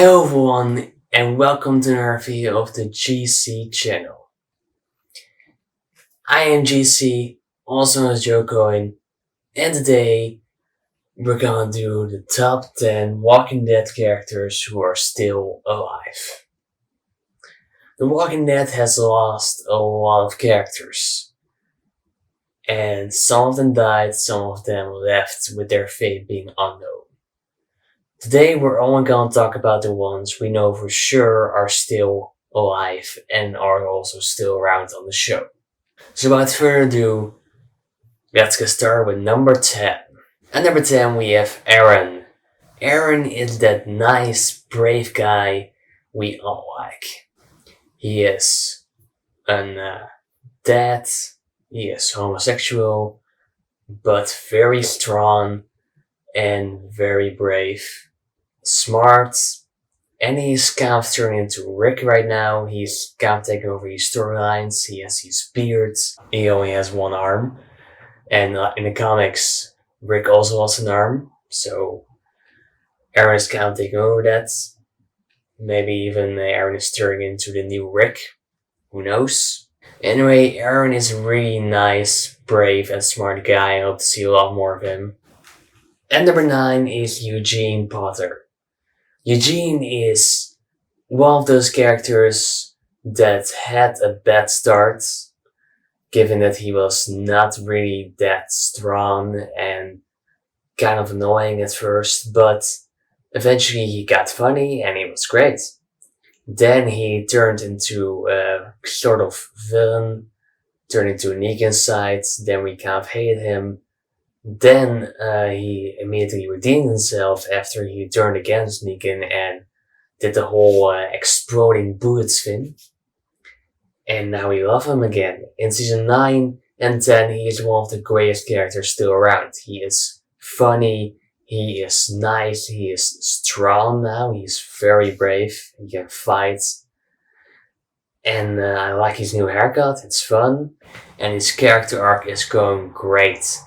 Hello everyone and welcome to another video of the GC channel. I am GC, also known as Jocoin, and today we're gonna do the top 10 Walking Dead characters who are still alive. The Walking Dead has lost a lot of characters, and some of them died, some of them left with their fate being unknown. Today we're only gonna talk about the ones we know for sure are still alive and are also still around on the show. So without further ado, let's get started with number 10. At number 10 we have Aaron. Aaron is that nice, brave guy we all like. He is dad, he is homosexual, but very strong and very brave. Smart, and he's kind of turning into Rick right now. He's kind of taking over his storylines. He has his beard. He only has one arm, and in the comics, Rick also lost an arm. So Aaron is kind of taking over that. Maybe even Aaron is turning into the new Rick. Who knows? Anyway, Aaron is a really nice, brave, and smart guy. I hope to see a lot more of him. And number 9 is Eugene Porter. Eugene is one of those characters that had a bad start, given that he was not really that strong and kind of annoying at first, but eventually he got funny and he was great. Then he turned into a sort of villain, turned into Negan's side, then we kind of hated him. Then he immediately redeemed himself after he turned against Negan and did the whole exploding bullets thing. And now we love him again. In season 9 and 10 he is one of the greatest characters still around. He is funny, he is nice, he is strong now, he's very brave, he can fight. And I like his new haircut, it's fun. And his character arc is going great.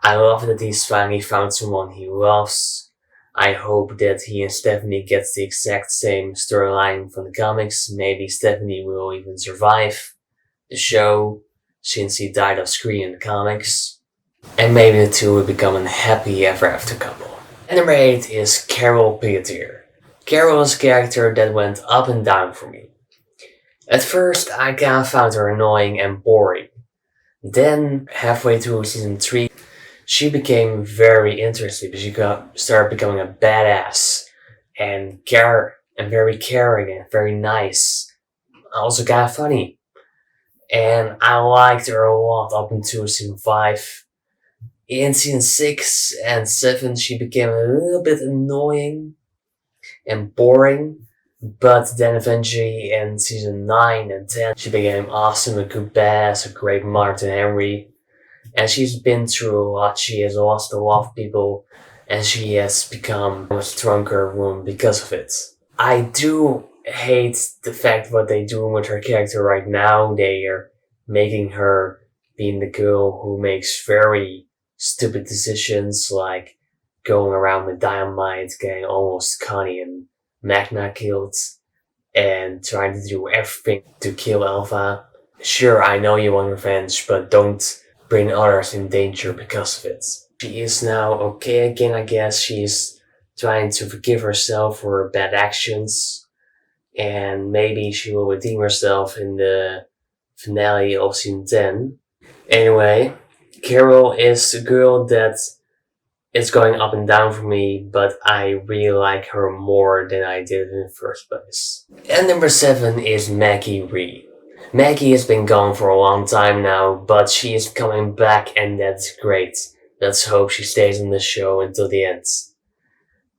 I love that he's finally found someone he loves. I hope that he and Stephanie get the exact same storyline from the comics. Maybe Stephanie will even survive the show, since he died off screen in the comics. And maybe the two will become a happy ever after couple. And number 8 is Carol Peletier. Carol is a character that went up and down for me. At first I kinda found her annoying and boring. Then, halfway through season 3, she became very interesting because she started becoming a badass and very caring and very nice. Also kind of funny. And I liked her a lot up until season 5. In season 6 and 7 she became a little bit annoying and boring. But then eventually in season 9 and 10 she became awesome, a good badass, a great Martin Henry. And she's been through a lot. She has lost a lot of people, and she has become a stronger woman because of it. I do hate the fact what they're doing with her character right now. They are making her being the girl who makes very stupid decisions, like going around with dynamite, getting almost Connie and Magna killed, and trying to do everything to kill Alpha. Sure, I know you want revenge, but don't bring others in danger because of it. She is now okay again, I guess. She's trying to forgive herself for her bad actions, and maybe she will redeem herself in the finale of season 10. Anyway, Carol is a girl that is going up and down for me, but I really like her more than I did in the first place. And number 7 is Maggie Rhee. Maggie has been gone for a long time now, but she is coming back and that's great. Let's hope she stays on the show until the end.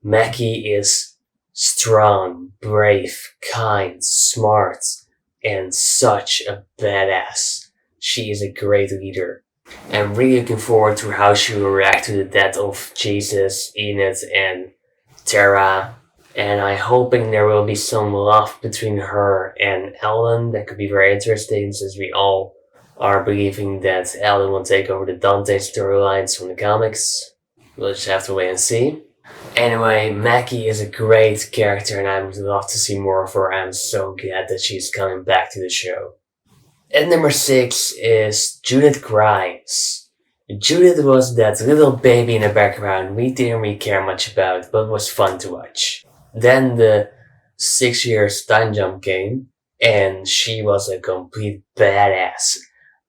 Maggie is strong, brave, kind, smart, and such a badass. She is a great leader. I'm really looking forward to how she will react to the death of Jesus, Enid, and Tara. And I'm hoping there will be some love between her and Alden. That could be very interesting, since we all are believing that Alden will take over the Dante storylines from the comics. We'll just have to wait and see. Anyway, Maggie is a great character and I would love to see more of her. I'm so glad that she's coming back to the show. At number 6 is Judith Grimes. Judith was that little baby in the background we didn't really care much about, but was fun to watch. Then the 6 years time jump came, and she was a complete badass.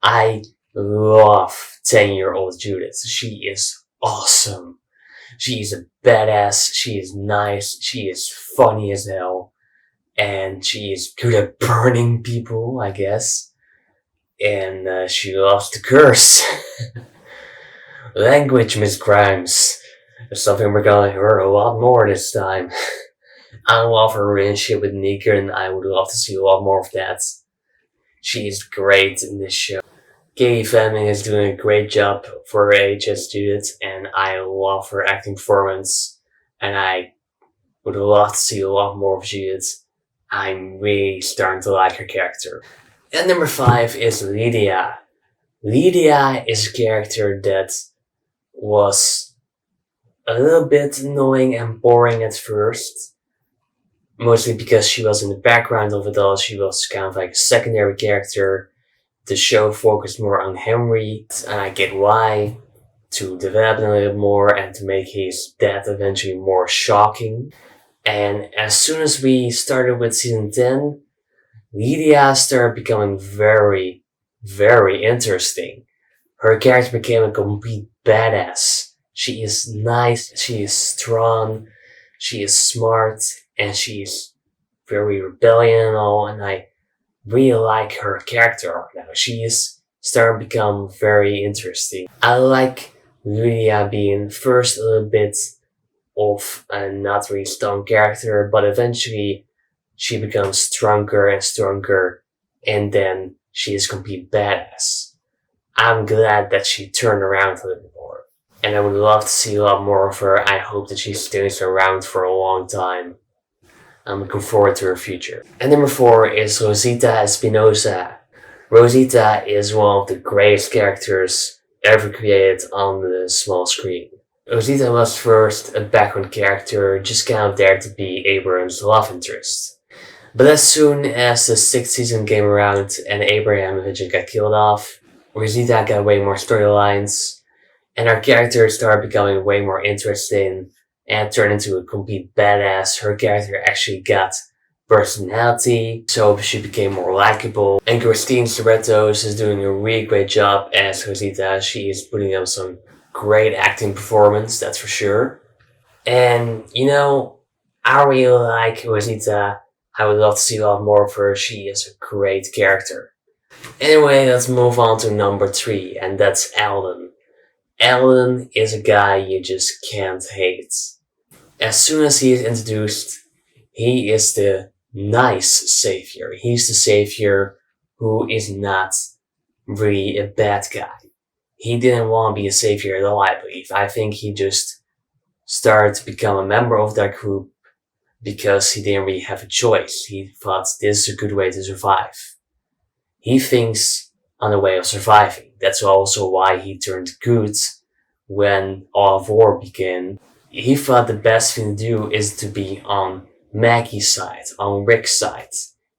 I love 10-year-old Judith. She is awesome. She is a badass, she is nice, she is funny as hell, and she is good at burning people, I guess. And she loves to curse. Language, Miss Grimes. There's something we're gonna hear a lot more this time. I love her relationship with Negan. I would love to see a lot more of that. She is great in this show. Katie Fleming is doing a great job for her age as Judith, and I love her acting performance. And I would love to see a lot more of Judith. I'm really starting to like her character. And number 5 is Lydia. Lydia is a character that was a little bit annoying and boring at first. Mostly because she was in the background of it all. She was kind of like a secondary character. The show focused more on Henry, and I get why, to develop him a little more and to make his death eventually more shocking. And as soon as we started with season 10, Lydia started becoming very, very interesting. Her character became a complete badass. She is nice, she is strong, she is smart, and she is very rebellion and all, and I really like her character right now. She is starting to become very interesting. I like Lydia being first a little bit of a not really strong character, but eventually she becomes stronger and stronger, and then she is complete badass. I'm glad that she turned around a little more, and I would love to see a lot more of her. I hope that she stays around for a long time. I'm looking forward to her future. And number 4 is Rosita Espinosa. Rosita is one of the greatest characters ever created on the small screen. Rosita was first a background character, just kind of there to be Abraham's love interest. But as soon as the 6th season came around and Abraham eventually got killed off, Rosita got way more storylines, and her character started becoming way more interesting and turned into a complete badass. Her character actually got personality, so she became more likable. And Christine Serratos is doing a really great job as Rosita. She is putting up some great acting performance, that's for sure. And, I really like Rosita. I would love to see a lot more of her. She is a great character. Anyway, let's move on to number 3, and that's Alden. Alden is a guy you just can't hate. As soon as he is introduced, he is the nice savior. He's the savior who is not really a bad guy. He didn't want to be a savior at all, I believe. I think he just started to become a member of that group because he didn't really have a choice. He thought this is a good way to survive. He thinks on the way of surviving. That's also why he turned good when all of war began. He thought the best thing to do is to be on Maggie's side, on Rick's side.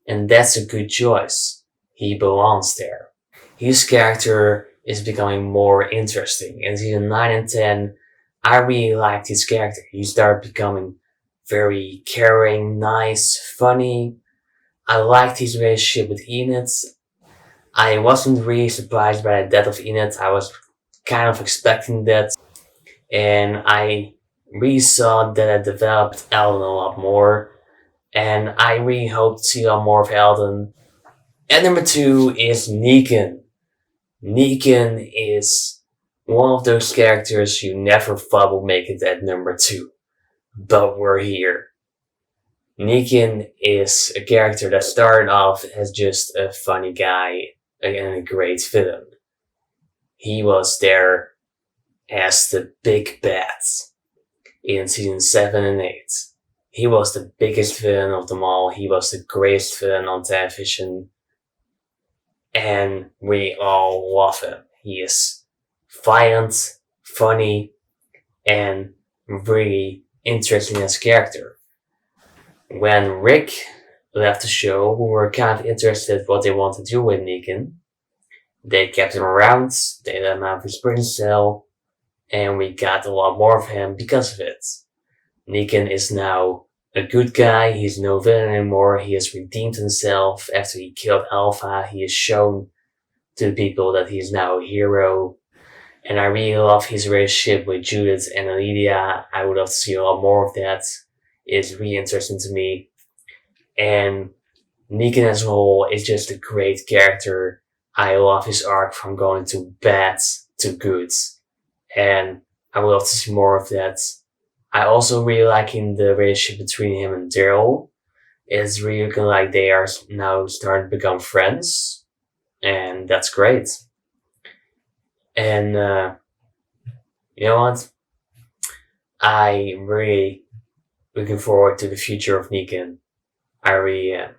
And that's a good choice. He belongs there. His character is becoming more interesting. In season 9 and 10, I really liked his character. He started becoming very caring, nice, funny. I liked his relationship with Enid. I wasn't really surprised by the death of Enid. I was kind of expecting that. And I really saw that it developed Alden a lot more. And I really hope to see a lot more of Alden. And number 2 is Negan. Negan is one of those characters you never thought would make it at number 2. But we're here. Negan is a character that started off as just a funny guy and a great villain. He was there as the big bad in season 7 and 8. He was the biggest villain of them all. He was the greatest villain on television. And we all love him. He is violent, funny, and really interesting as a character. When Rick left the show, we were kind of interested what they want to do with Negan. They kept him around, they let him out of his prison cell, and we got a lot more of him because of it. Negan is now a good guy, he's no villain anymore, he has redeemed himself after he killed Alpha, he has shown to the people that he's now a hero. And I really love his relationship with Judith and Lydia. I would love to see a lot more of that. It's really interesting to me. And Negan as a whole is just a great character. I love his arc from going to bad to good. And I would love to see more of that. I also really liking the relationship between him and Daryl. It's really looking like they are now starting to become friends. And that's great. And, you know what? I'm really looking forward to the future of Negan. I really am.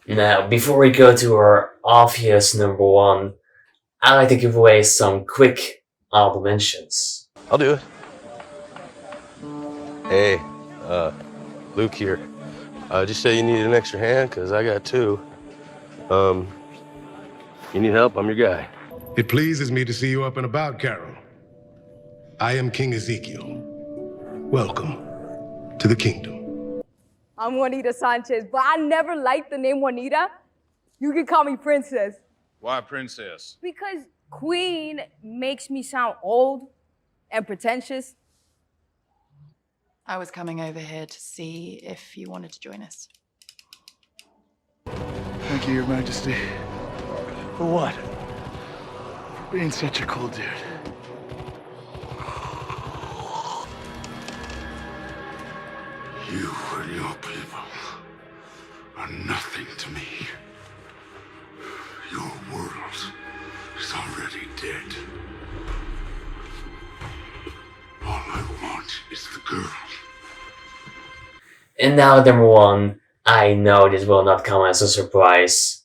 Now, before we go to our obvious number one, I'd like to give away some quick honorable mentions. I'll do it. Hey, Luke here. Just say you need an extra hand, because I got two. You need help? I'm your guy. It pleases me to see you up and about, Carol. I am King Ezekiel. Welcome to the kingdom. I'm Juanita Sanchez, but I never liked the name Juanita. You can call me Princess. Why Princess? Because Queen makes me sound old and pretentious. I was coming over here to see if you wanted to join us. Thank you, Your Majesty. For what? For being such a cool dude. You and your people are nothing to me. Your world is already dead. All I want is the girl. And now number one, I know this will not come as a surprise,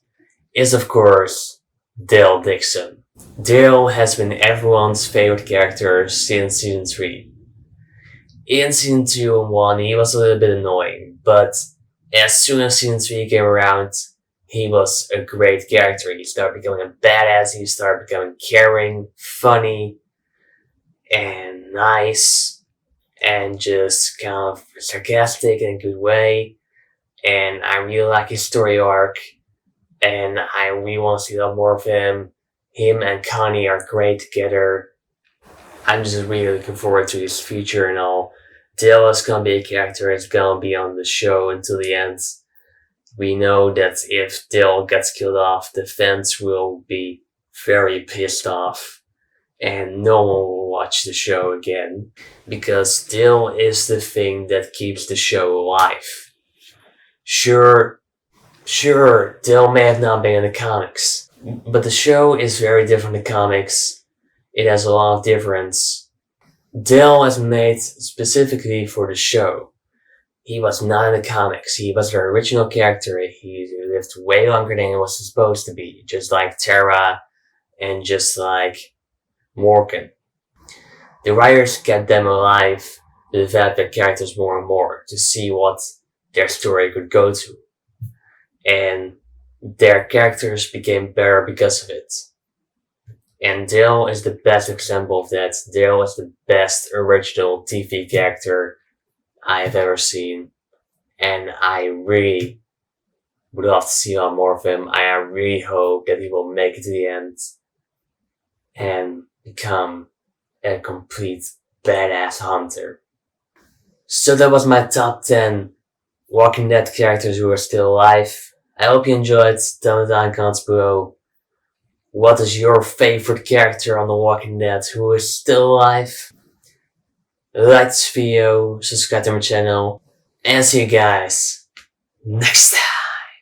is of course Daryl Dixon. Daryl has been everyone's favorite character since season 3. In season 2 and 1 he was a little bit annoying, but as soon as season 3 came around, he was a great character. He started becoming a badass, he started becoming caring, funny, and nice, and just kind of sarcastic in a good way. And I really like his story arc, and I really want to see a lot more of him. Him and Connie are great together. I'm just really looking forward to his future and all. Dale is gonna be a character that's gonna be on the show until the end. We know that if Dale gets killed off, the fans will be very pissed off, and no one will watch the show again, because Dale is the thing that keeps the show alive. Sure, Dale may have not been in the comics, but the show is very different than the comics. It has a lot of difference. Dale was made specifically for the show. He was not in the comics. He was the original character. He lived way longer than he was supposed to be, just like Tara and just like Morgan. The writers kept them alive to develop their characters more and more, to see what their story could go to. And their characters became better because of it. And Dale is the best example of that. Dale is the best original TV character I have ever seen. And I really would love to see a lot more of him. I really hope that he will make it to the end and become a complete badass hunter. So that was my top 10 Walking Dead characters who are still alive. I hope you enjoyed. Tell me down in the comments below. What is your favorite character on The Walking Dead who is still alive? Like this video, subscribe to my channel, and see you guys next time.